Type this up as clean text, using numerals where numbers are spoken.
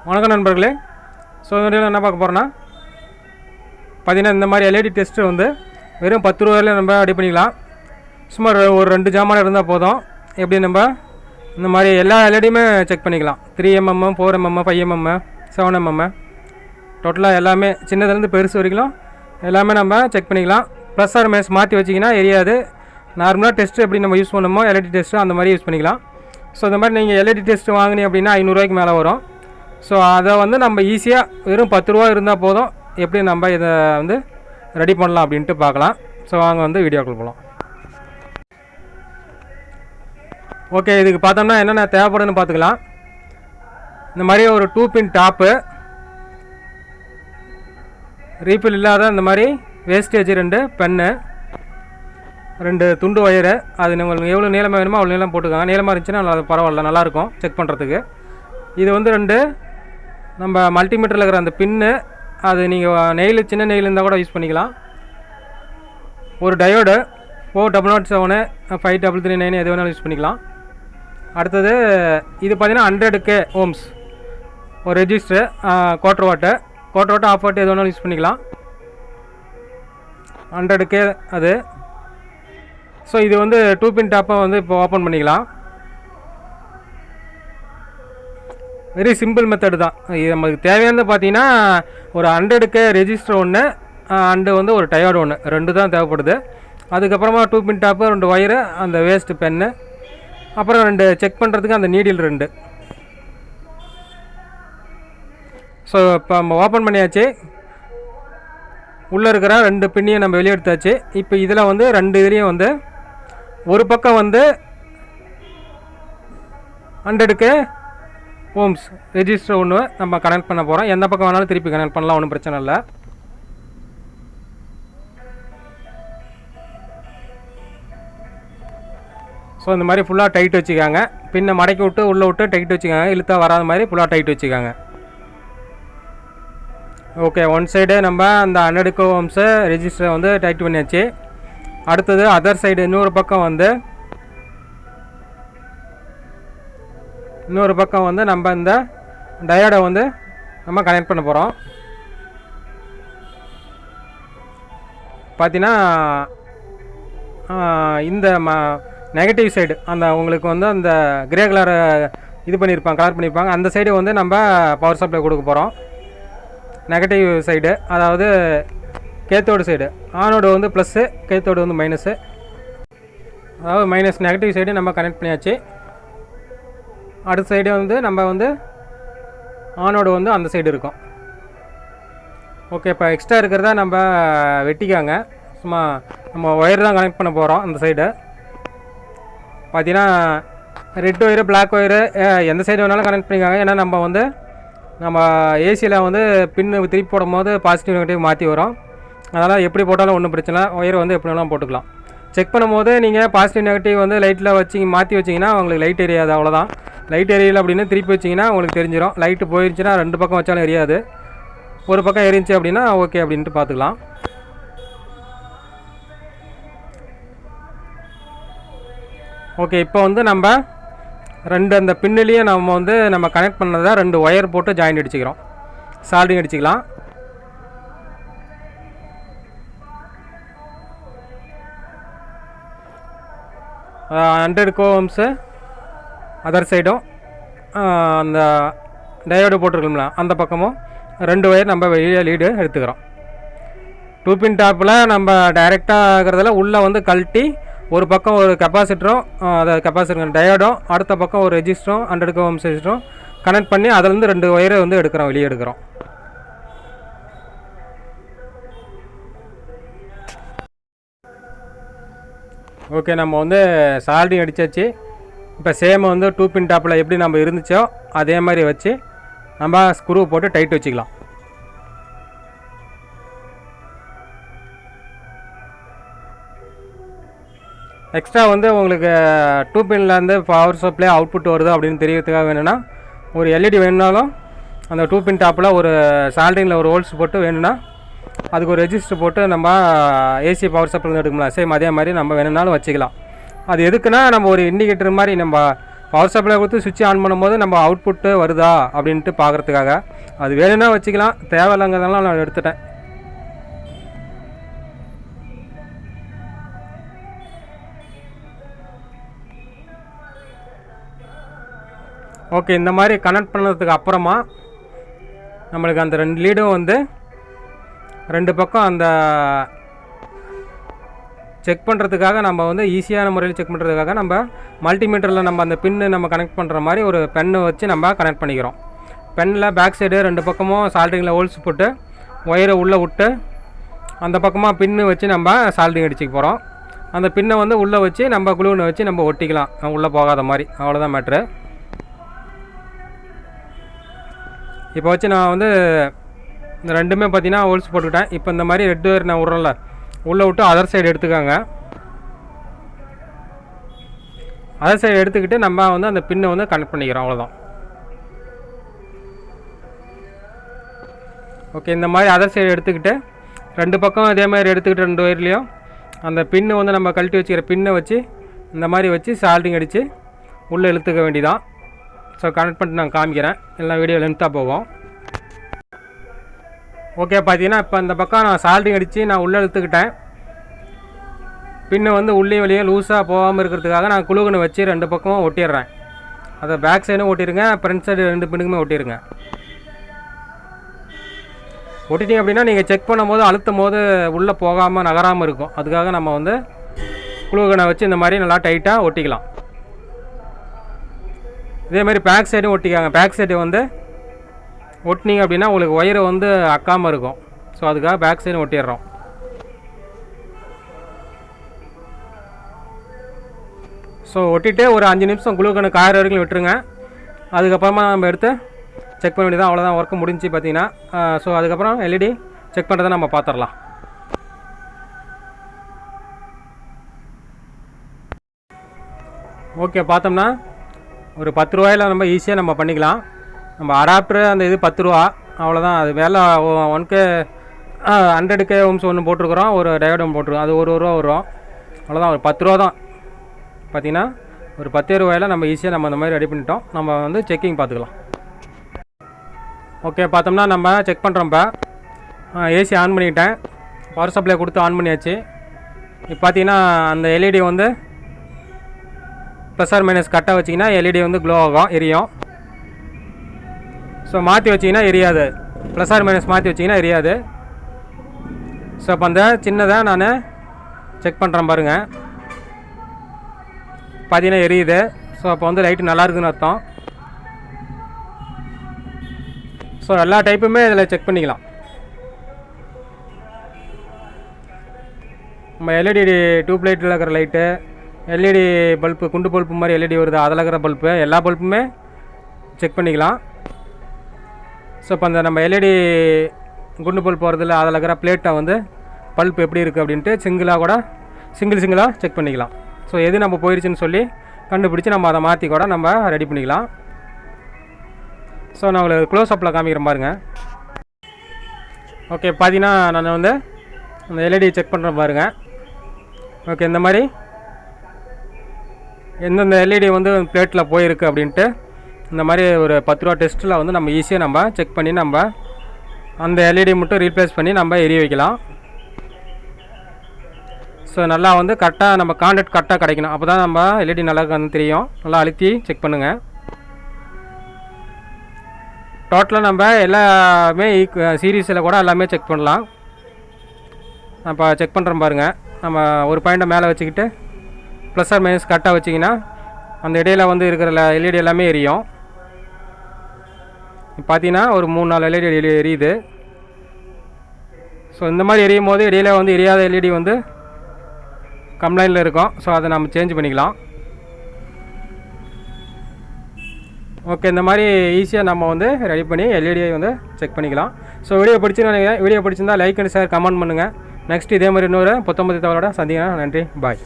வணக்கம் நண்பர்களே. ஸோ இந்த வீடியோவில் என்ன பார்க்க போகிறோன்னா பார்த்தீங்கன்னா இந்த மாதிரி எல்இடி டெஸ்ட்டு வந்து வெறும் 10 ரூபாயில நம்ம ரெடி பண்ணிக்கலாம். சுமார் ஒரு 2 ஜாமான் இருந்தால் போதும். எப்படி நம்ம இந்த மாதிரி எல்லா எல்இடியுமே செக் பண்ணிக்கலாம். 3mm 4mm 5mm 7mm டோட்டலாக எல்லாமே சின்னதுலேருந்து பெருசு வரைக்கும் எல்லாமே நம்ம செக் பண்ணிக்கலாம். ப்ளஸ் ஆர் மைனஸ் மாற்றி வச்சிங்கன்னா எரியாது. நார்மலாக டெஸ்ட்டு எப்படி நம்ம யூஸ் பண்ணுமோ எல்இடி டெஸ்ட்டு அந்த மாதிரி யூஸ் பண்ணிக்கலாம். ஸோ இந்த மாதிரி நீங்கள் எல்இடி டெஸ்ட்டு வாங்கினீங்க அப்படின்னா 500 ரூபாய்க்கு மேலே வரும். ஸோ அதை வந்து நம்ம ஈஸியாக வெறும் 10 ரூபா இருந்தால் போதும் எப்படி நம்ம இதை வந்து ரெடி பண்ணலாம் அப்படின்ட்டு பார்க்கலாம். ஸோ வாங்க வந்து வீடியோக்குள்ள போகலாம். ஓகே, இதுக்கு பார்த்தோம்னா என்னென்ன தேவைப்படுதுன்னு பார்த்துக்கலாம். இந்த மாதிரி ஒரு 2 பின் டாப்பு, ரீஃபில் இல்லாத இந்த மாதிரி வேஸ்டேஜ் 2 பென்னு, 2 துண்டு ஒயரு. அது உங்களுக்கு எவ்வளோ நீளமாக வேணுமோ அவ்வளோ நீளம் போட்டுக்காங்க. நீளமாக இருந்துச்சுன்னா அது பரவாயில்ல, நல்லாயிருக்கும் செக் பண்ணுறதுக்கு. இது வந்து 2 நம்ம மல்டிமீட்டரில் இருக்கிற அந்த பின்னு, அது நீங்கள் நெயில் சின்ன நெயில் இருந்தால் கூட யூஸ் பண்ணிக்கலாம். ஒரு டயோடு 4007 5339 எது வேணாலும் யூஸ் பண்ணிக்கலாம். அடுத்தது இது பார்த்திங்கன்னா 100K ohms ஒரு ரெஜிஸ்டர், குவார்ட்டர் வாட்டு ஆஃப் வாட்டு எது வேணாலும் யூஸ் பண்ணிக்கலாம். 100K அது. ஸோ இது வந்து 2 பின் டாப்பை வந்து இப்போ ஓப்பன் பண்ணிக்கலாம். வெரி சிம்பிள் மெத்தடு தான். இது நமக்கு தேவையானது பார்த்தீங்கன்னா ஒரு 100K ரெஜிஸ்டர் ஒன்று அண்டு வந்து ஒரு டயோடு ஒன்று, 2 தான் தேவைப்படுது. அதுக்கப்புறமா 2 பின் டாப்பு, 2 ஒயரு, அந்த வேஸ்ட்டு பென்னு, அப்புறம் 2 செக் பண்ணுறதுக்கு அந்த நீடில் 2. ஸோ இப்போ நம்ம ஓப்பன் பண்ணியாச்சு. உள்ளே இருக்கிற 2 பின்னையும் நம்ம வெளியே எடுத்தாச்சு. இப்போ இதில் வந்து 2 இதுலேயும் வந்து ஒரு பக்கம் வந்து 100K ohms ரெஜிஸ்டர் ஒன்று நம்ம கனெக்ட் பண்ண போகிறோம். எந்த பக்கம் வேணாலும் திருப்பி கனெக்ட் பண்ணலாம், ஒன்றும் பிரச்சனை இல்லை. ஸோ இந்த மாதிரி ஃபுல்லாக டைட் வச்சுக்காங்க. பின்னை மடக்கி விட்டு உள்ளே விட்டு டைட் வச்சுக்காங்க. இழுத்தா வராத மாதிரி ஃபுல்லாக டைட் வச்சுக்காங்க. ஓகே, ஒன் சைடு நம்ம அந்த 100K ohms ரெஜிஸ்டரை வந்து டைட் பண்ணியாச்சு. அடுத்தது அதர் சைடு இன்னொரு பக்கம் வந்து நம்ம இந்த டயோடை வந்து நம்ம கனெக்ட் பண்ண போகிறோம். பார்த்தீங்கன்னா இந்த நெகட்டிவ் சைடு அந்த உங்களுக்கு வந்து அந்த கிரே கலர் இது பண்ணியிருப்பாங்க, கலர் பண்ணியிருப்பாங்க. அந்த சைடு வந்து நம்ம பவர் சப்ளை கொடுக்க போகிறோம். நெகட்டிவ் சைடு, அதாவது கேத்தோடு சைடு. ஆனோடு வந்து ப்ளஸ்ஸு, கேத்தோடு வந்து மைனஸு. அதாவது மைனஸ் நெகட்டிவ் சைடு நம்ம கனெக்ட் பண்ணியாச்சு. அடுத்த சைடு வந்து நம்ம வந்து ஆனோடு வந்து அந்த சைடு இருக்கும். ஓகே, இப்போ எக்ஸ்ட்ரா இருக்கிறதா நம்ம வெட்டிக்காங்க. சும்மா நம்ம ஒயர் தான் கனெக்ட் பண்ண போகிறோம். அந்த சைடு பார்த்தீங்கன்னா ரெட் ஒயரு, பிளாக் ஒயரு எந்த சைடு வேணாலும் கனெக்ட் பண்ணிக்காங்க. ஏன்னா நம்ம ஏசியில் வந்து பின்னு திருப்பி போடும் போது பாசிட்டிவ் நெகட்டிவ் மாற்றி வரும். அதனால் எப்படி போட்டாலும் ஒன்றும் பிரச்சனை, ஒயர் வந்து எப்படி வேணாலும் போட்டுக்கலாம். செக் பண்ணும்போது நீங்கள் பாசிட்டிவ் நெகட்டிவ் வந்து லைட்டில் வச்சு மாற்றி வச்சிங்கன்னா உங்களுக்கு லைட் எரியாது, அவ்வளோதான். லைட் எரியலை அப்படின்னு திருப்பி வச்சிங்கன்னா உங்களுக்கு தெரிஞ்சிடும். லைட்டு போயிருந்துச்சுன்னா 2 பக்கம் வச்சாலும் எரியாது. ஒரு பக்கம் எரிஞ்சிச்சு அப்படின்னா ஓகே அப்படின்ட்டு பார்த்துக்கலாம். ஓகே, இப்போ வந்து நம்ம 2 அந்த பின்னிலேயே நம்ம கனெக்ட் பண்ணதை 2 ஒயர் போட்டு ஜாயிண்ட் அடிச்சுக்கிறோம், சால்டிங் அடிச்சுக்கலாம். Uh, 100K ohms அதர் சைடும் அந்த டயோடு போட்டிருக்கோம்ல அந்த பக்கமும் 2 ஒயர் நம்ம வெளியே லீடு எடுத்துக்கிறோம். 2 பின் டாப்பில் நம்ம டைரெக்டாக ஆகிறதுல உள்ளே வந்து கழட்டி ஒரு பக்கம் ஒரு கெப்பாசிட்டரும், அதை கெப்பாசிட்டர் டயோடும், அடுத்த பக்கம் ஒரு ரெஜிஸ்டரும் 100K ohms ரெஜிஸ்டரும் கனெக்ட் பண்ணி அதிலேருந்து 2 ஒயரை வந்து எடுக்கிறோம், வெளியே எடுக்கிறோம். ஓகே, நம்ம வந்து சால்டிங் அடித்தாச்சு. இப்போ சேம் வந்து 2 பின் டாப்பில் எப்படி நம்ம இருந்துச்சோ அதே மாதிரி வச்சு நம்ம ஸ்க்ரூ போட்டு டைட் வச்சுக்கலாம். எக்ஸ்ட்ரா வந்து உங்களுக்கு 2 பின்லேருந்து பவர் சப்ளை அவுட்புட் வருது அப்படின்னு தெரியறதுக்காக வேணும்னா ஒரு எல்இடி வேணுனாலும் அந்த 2 பின் டாப்பில் ஒரு சால்டிங்கில் ஒரு ஹோல்ஸ் போட்டு வேணும்னா அதுக்கு ஒரு ரெஜிஸ்டர் போட்டு நம்ம ஏசி பவர் சப்ளை எடுக்கலாம். சேம் அதே மாதிரி நம்ம வேணும்னாலும் வச்சுக்கலாம். அது எதுக்குன்னா நம்ம ஒரு இண்டிகேட்டர் மாதிரி நம்ம பவர் சப்ளை கொடுத்து சுவிட்ச் ஆன் பண்ணும்போது நம்ம அவுட்புட்டு வருதா அப்படின்ட்டு பார்க்குறதுக்காக. அது வேணும்னா வச்சுக்கலாம், தேவையில்லைங்கிறதெல்லாம் நான் எடுத்துட்டேன். ஓகே, இந்த மாதிரி கனெக்ட் பண்ணதுக்கு அப்புறமா நம்மளுக்கு அந்த 2 லீடும் வந்து 2 பக்கம் அந்த செக் பண்ணுறதுக்காக நம்ம வந்து ஈஸியான முறையில் செக் பண்ணுறதுக்காக நம்ம மல்டிமீட்டரில் நம்ம அந்த பின்னு நம்ம கனெக்ட் பண்ணுற மாதிரி ஒரு பெண்ணை வச்சு நம்ம கனெக்ட் பண்ணிக்கிறோம். பெண்ணில் பேக் சைடு 2 பக்கமும் சால்ட்ரிங்கில் ஹோல்ஸ் போட்டு ஒயரை உள்ளே விட்டு அந்த பக்கமாக பின்னு வச்சு நம்ம சால்ட்ரிங் அடிச்சுக்க போகிறோம். அந்த பின்னை வந்து உள்ளே வச்சு நம்ம குளூனை வச்சு நம்ம ஒட்டிக்கலாம், உள்ளே போகாத மாதிரி. அவ்வளோதான் மேட்ரு. இப்போ வச்சு நான் வந்து இந்த 2மே பார்த்தீங்கன்னா ஹோல்ஸ் போட்டுக்கிட்டேன். இப்போ இந்த மாதிரி ரெட் ஒயர் நான் விட்றேன்ல, உள்ளே விட்டு அதர் சைடு எடுத்துக்காங்க. அதர் சைடு எடுத்துக்கிட்டு நம்ம வந்து அந்த பின்னை வந்து கனெக்ட் பண்ணிக்கிறோம். அவ்வளோதான். ஓகே, இந்த மாதிரி அதர் சைடு எடுத்துக்கிட்டு 2 பக்கம் இதே மாதிரி எடுத்துக்கிட்டு 2 ஒயர்லேயும் அந்த பின்னு வந்து நம்ம கழட்டி வச்சுக்கிற பின்னை வச்சு இந்த மாதிரி வச்சு சால்டிங் அடித்து உள்ளே இழுத்துக்க வேண்டியதான். ஸோ கனெக்ட் பண்ணிட்டு நான் காமிக்கிறேன், எல்லாம் வீடியோ லென்த்தாக போகும். ஓகே, பார்த்தீங்கன்னா இப்போ இந்த பக்கம் நான் சால்டிங் அடித்து நான் உள்ளே இழுத்துக்கிட்டேன். பின்னை வந்து உள்ளே வெளியே லூஸாக போகாமல் இருக்கிறதுக்காக நான் குளுகனை வச்சு 2 பக்கமும் ஒட்டிடுறேன். அதை பேக் சைடும் ஒட்டிடுங்க, ஃப்ரண்ட் சைடு 2 பின்னுக்குமே ஒட்டிடுங்க. ஒட்டிட்டீங்க அப்படின்னா நீங்கள் செக் பண்ணும்போது அழுத்தும் போது உள்ளே போகாமல் நகராமல் இருக்கும். அதுக்காக நம்ம வந்து குளுகனை வச்சு இந்த மாதிரி நல்லா டைட்டாக ஒட்டிக்கலாம். இதேமாதிரி பேக் சைடும் ஒட்டிக்காங்க. பேக் சைடு வந்து ஒட்டினீங்க அப்படின்னா உங்களுக்கு ஒயரை வந்து அக்காமல் இருக்கும். ஸோ அதுக்காக பேக் சைடும் ஒட்டிடுறோம். ஸோ ஒட்டிட்டு ஒரு 5 நிமிஷம் குளுகனை காயிற வரைக்கும் விட்டுருங்க. அதுக்கப்புறமா நம்ம எடுத்து செக் பண்ண வேண்டியதான். அவ்வளோதான், ஒர்க்கு முடிஞ்சு பார்த்தீங்கன்னா. ஸோ அதுக்கப்புறம் எல்இடி செக் பண்ணுறதை நம்ம பார்த்துடலாம். ஓகே, பார்த்தோம்னா ஒரு 10 ரூபாயில் நம்ம ஈஸியாக நம்ம பண்ணிக்கலாம். நம்ம அடாப்டரு அந்த இது 10 ரூபா, அவ்வளோதான். அது வேலை 1K 100K ஓம்ஸ் ஒன்று போட்டிருக்கிறோம், ஒரு டயோடு ஒன்று போட்டிருக்கோம். அது 1 ரூபா வரும். அவ்வளோதான், ஒரு 10 ரூபா தான். பார்த்திங்கன்னா ஒரு 10 ரூபாயில் நம்ம ஈஸியாக நம்ம அந்த மாதிரி ரெடி பண்ணிட்டோம். நம்ம வந்து செக்கிங் பார்த்துக்கலாம். ஓகே, பார்த்தோம்னா நம்ம செக் பண்ணுறோம். இப்போ ஏசி ஆன் பண்ணிக்கிட்டேன், பவர் சப்ளை கொடுத்து ஆன் பண்ணியாச்சு. இப்போ பார்த்தீங்கன்னா அந்த எல்இடி வந்து ப்ளஸ் ஆர் மைனஸ் கட்டாக வச்சிங்கன்னா எல்இடி வந்து க்ளோ ஆகும், எரியும். ஸோ மாற்றி வச்சிங்கன்னா எரியாது, ப்ளஸ் ஆர் மைனஸ் மாற்றி வச்சிங்கன்னா எரியாது. ஸோ அப்போ அந்த சின்னதாக நான் செக் பண்ணுறேன் பாருங்கள். பார்த்தீங்கன்னா எரியுது. ஸோ அப்போ வந்து லைட்டு நல்லா இருக்குதுன்னு அர்த்தம். ஸோ எல்லா டைப்புமே இதில் செக் பண்ணிக்கலாம். நம்ம எல்இடி டியூப் லைட்டில் இருக்கிற லைட்டு, எல்இடி பல்பு, குண்டு பல்பு மாதிரி எல்இடி வருது, அதில் இருக்கிற பல்பு, எல்லா பல்புமே செக் பண்ணிக்கலாம். ஸோ இப்போ அந்த நம்ம எல்இடி குண்டு பல்ப் வரதில்ல, அதில் இருக்கிற பிளேட்டை வந்து பல்ப் எப்படி இருக்குது அப்படின்ட்டு சிங்கிளாக செக் பண்ணிக்கலாம். ஸோ எது நம்ம போயிடுச்சுன்னு சொல்லி கண்டுபிடிச்சி நம்ம அதை மாற்றி கூட நம்ம ரெடி பண்ணிக்கலாம். ஸோ நான் உங்களுக்கு க்ளோஸ் அப்பில் காமிக்கிறேன் பாருங்கள். ஓகே, பார்த்தீங்கன்னா நான் வந்து அந்த எல்இடி செக் பண்ணுறேன் பாருங்கள். ஓகே, இந்த மாதிரி எந்தெந்த எல்இடி வந்து பிளேட்டில் போயிருக்கு அப்படின்ட்டு இந்த மாதிரி ஒரு 10 ரூபா டெஸ்ட்டில் வந்து நம்ம ஈஸியாக நம்ம செக் பண்ணி நம்ம அந்த எல்இடி மட்டும் ரீப்ளேஸ் பண்ணி நம்ம எரிய வைக்கலாம். ஸோ நல்லா வந்து கரெக்டாக நம்ம கான்டாக்ட் கரெக்டாக கிடைக்கணும். அப்போ தான் நம்ம எல்இடி நல்லா தெரியும். நல்லா அழுத்தி செக் பண்ணுங்கள். டோட்டலாக நம்ம எல்லாமே சீரீஸில் கூட எல்லாமே செக் பண்ணலாம். நான் இப்போ செக் பண்ணுறேன் பாருங்கள். நம்ம ஒரு பாயிண்ட்டை மேலே வச்சுக்கிட்டு ப்ளஸ் ஆர் மைனஸ் கரெக்டாக வச்சிங்கன்னா அந்த இடையில வந்து இருக்கிற எல்இடி எல்லாமே எரியும். பார்த்தீங்கன்னா ஒரு 3-4 எல்இடி எரியுது. ஸோ இந்த மாதிரி எரியும் போது இடையில வந்து எரியாத எல்இடி வந்து கம்ப்ளைண்டில் இருக்கும். ஸோ அதை நம்ம சேஞ்ச் பண்ணிக்கலாம். ஓகே, இந்த மாதிரி ஈஸியாக நம்ம வந்து ரெடி பண்ணி எல்இடியை வந்து செக் பண்ணிக்கலாம். ஸோ வீடியோ பிடிச்சிருந்தா லைக் அண்ட் ஷேர் கமெண்ட் பண்ணுங்கள். நெக்ஸ்ட் இதே மாதிரி இன்னொரு 19 தகவலோட சந்திக்கிறேன். நன்றி, பாய்.